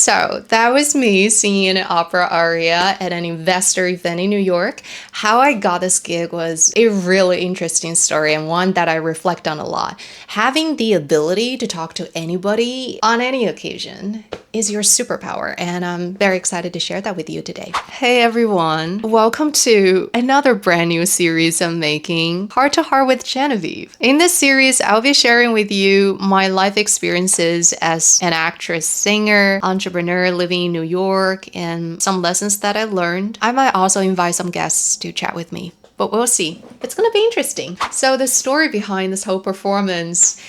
So that was me singing an opera aria at an investor event in New York. How I got this gig was a really interesting story and one that I reflect on a lot. Having the ability to talk to anybody on any occasion is your superpower, and I'm very excited to share that with you today. Hey everyone, welcome to another brand new series I'm making, Heart to Heart with Genevieve. In this series, I'll be sharing with you my life experiences as an actress, singer, entrepreneur living in New York, and some lessons that I learned. I might also invite some guests to chat with me, but we'll see. It's gonna be interesting. So the story behind this whole performance,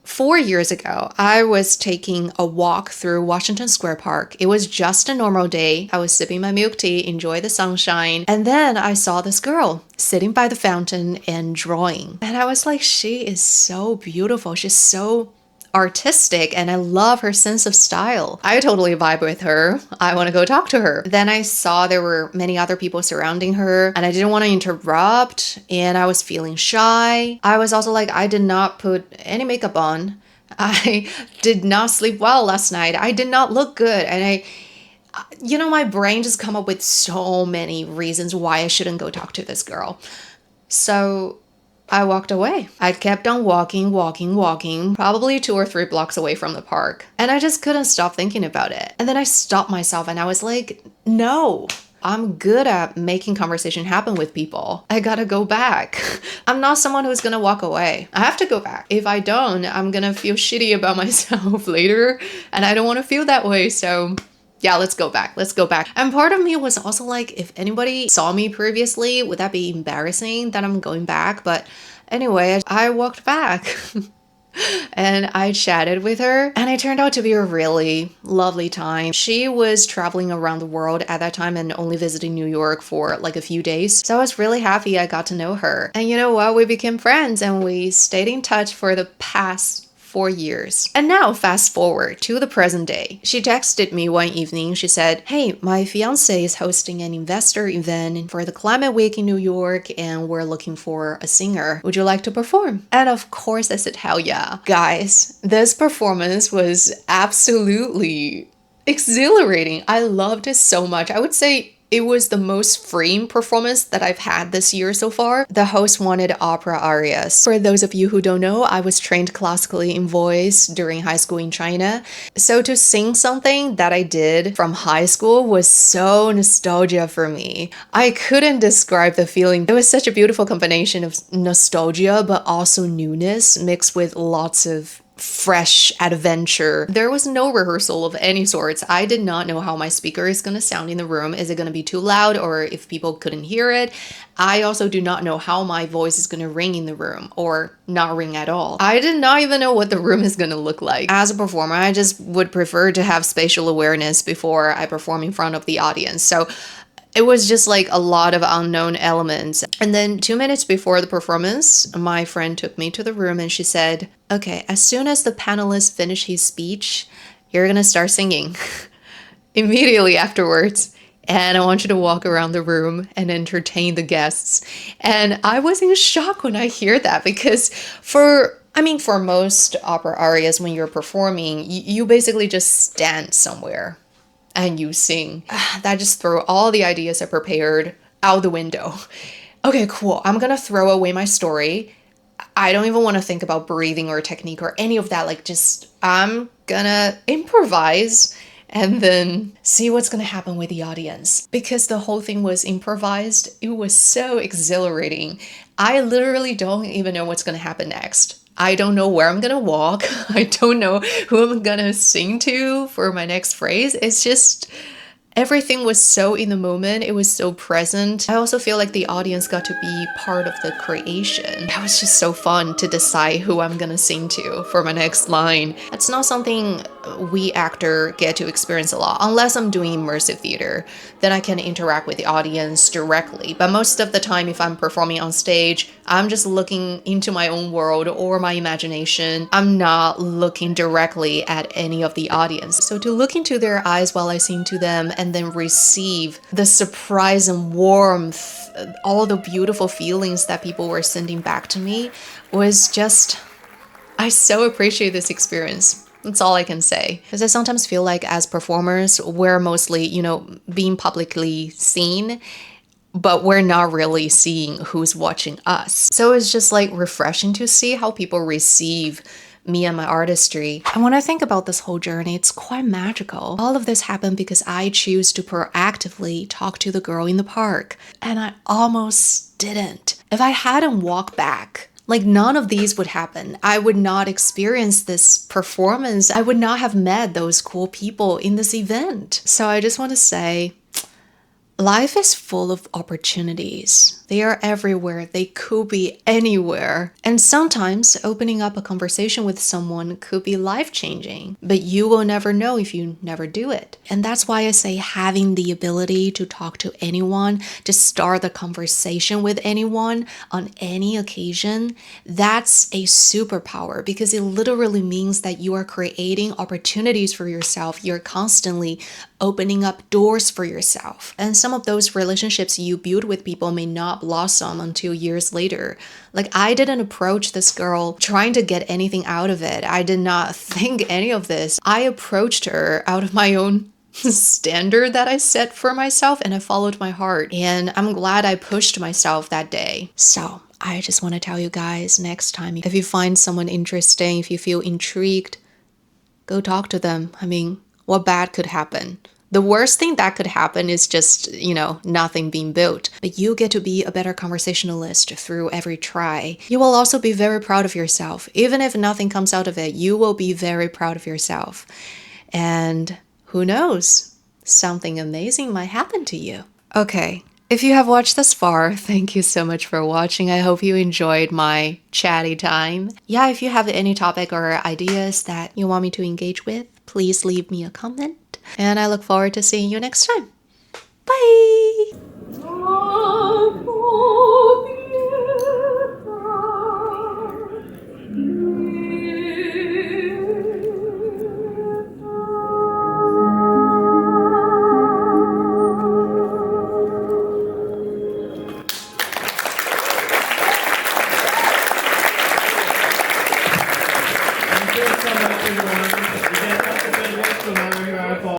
4 years ago, I was taking a walk through Washington Square Park. It was just a normal day. I was sipping my milk tea, enjoy the sunshine, and then I saw this girl sitting by the fountain and drawing. And I was like, she is so beautiful. She's so artistic, and I love her sense of style. I totally vibe with her. I want to go talk to her. Then I saw there were many other people surrounding her, and I didn't want to interrupt, and I was feeling shy. I was also like, I did not put any makeup on. I did not sleep well last night. I did not look good, and my brain just come up with so many reasons why I shouldn't go talk to this girl. So I walked away. I kept on walking, probably 2 or 3 blocks away from the park. And I just couldn't stop thinking about it. And then I stopped myself and I was like, no, I'm good at making conversation happen with people. I gotta go back. I'm not someone who's gonna walk away. I have to go back. If I don't, I'm gonna feel shitty about myself later. And I don't wanna feel that way. So yeah, let's go back. And part of me was also like, if anybody saw me previously, would that be embarrassing that I'm going back? But anyway, I walked back and I chatted with her, and it turned out to be a really lovely time. She was traveling around the world at that time and only visiting New York for like a few days. So I was really happy I got to know her. And you know what? We became friends and we stayed in touch for the past 4 years. And now fast forward to the present day. She texted me one evening. She said, hey, my fiance is hosting an investor event for the Climate Week in New York, and we're looking for a singer. Would you like to perform? And of course I said, hell yeah. Guys, this performance was absolutely exhilarating. I loved it so much. I would say it was the most freeing performance that I've had this year so far. The host wanted opera arias. For those of you who don't know, I was trained classically in voice during high school in China. So to sing something that I did from high school was so nostalgia for me. I couldn't describe the feeling. It was such a beautiful combination of nostalgia, but also newness mixed with lots of fresh adventure. There was no rehearsal of any sorts. I did not know how my speaker is going to sound in the room. Is it going to be too loud, or if people couldn't hear it? I also do not know how my voice is going to ring in the room or not ring at all. I did not even know what the room is going to look like. As a performer, I just would prefer to have spatial awareness before I perform in front of the audience. So it was just like a lot of unknown elements. And then 2 minutes before the performance, my friend took me to the room and she said, okay, as soon as the panelist finished his speech, you're gonna start singing immediately afterwards. And I want you to walk around the room and entertain the guests. And I was in shock when I hear that, because for most opera arias, when you're performing, you basically just stand somewhere and you sing. That just threw all the ideas I prepared out the window. Okay, cool. I'm gonna throw away my story. I don't even want to think about breathing or technique or any of that. I'm gonna improvise and then see what's gonna happen with the audience. Because the whole thing was improvised, it was so exhilarating. I literally don't even know what's gonna happen next. I don't know where I'm gonna walk. I don't know who I'm gonna sing to for my next phrase. It's just, everything was so in the moment. It was so present. I also feel like the audience got to be part of the creation. That was just so fun to decide who I'm gonna sing to for my next line. That's not something we actor get to experience a lot, unless I'm doing immersive theater. Then I can interact with the audience directly. But most of the time, if I'm performing on stage, I'm just looking into my own world or my imagination. I'm not looking directly at any of the audience. So to look into their eyes while I sing to them and then receive the surprise and warmth, all the beautiful feelings that people were sending back to me was just, I so appreciate this experience. That's all I can say. Because I sometimes feel like as performers, we're mostly, being publicly seen, but we're not really seeing who's watching us. So it's just like refreshing to see how people receive me and my artistry. And when I think about this whole journey, it's quite magical. All of this happened because I choose to proactively talk to the girl in the park. And I almost didn't. If I hadn't walked back, like none of these would happen. I would not experience this performance. I would not have met those cool people in this event. So I just want to say, life is full of opportunities. They are everywhere. They could be anywhere. And sometimes opening up a conversation with someone could be life-changing, but you will never know if you never do it. And that's why I say having the ability to talk to anyone, to start the conversation with anyone on any occasion, that's a superpower because it literally means that you are creating opportunities for yourself. You're constantly opening up doors for yourself. And some of those relationships you build with people may not blossom until years later. Like I didn't approach this girl trying to get anything out of it. I did not think any of this. I approached her out of my own standard that I set for myself and I followed my heart. And I'm glad I pushed myself that day. So I just want to tell you guys, next time, if you find someone interesting, if you feel intrigued, go talk to them. I mean, what bad could happen? The worst thing that could happen is just, nothing being built. But you get to be a better conversationalist through every try. You will also be very proud of yourself. Even if nothing comes out of it, you will be very proud of yourself. And who knows? Something amazing might happen to you. Okay. If you have watched this far, thank you so much for watching. I hope you enjoyed my chatty time. Yeah, if you have any topic or ideas that you want me to engage with, please leave me a comment. And I look forward to seeing you next time. Bye!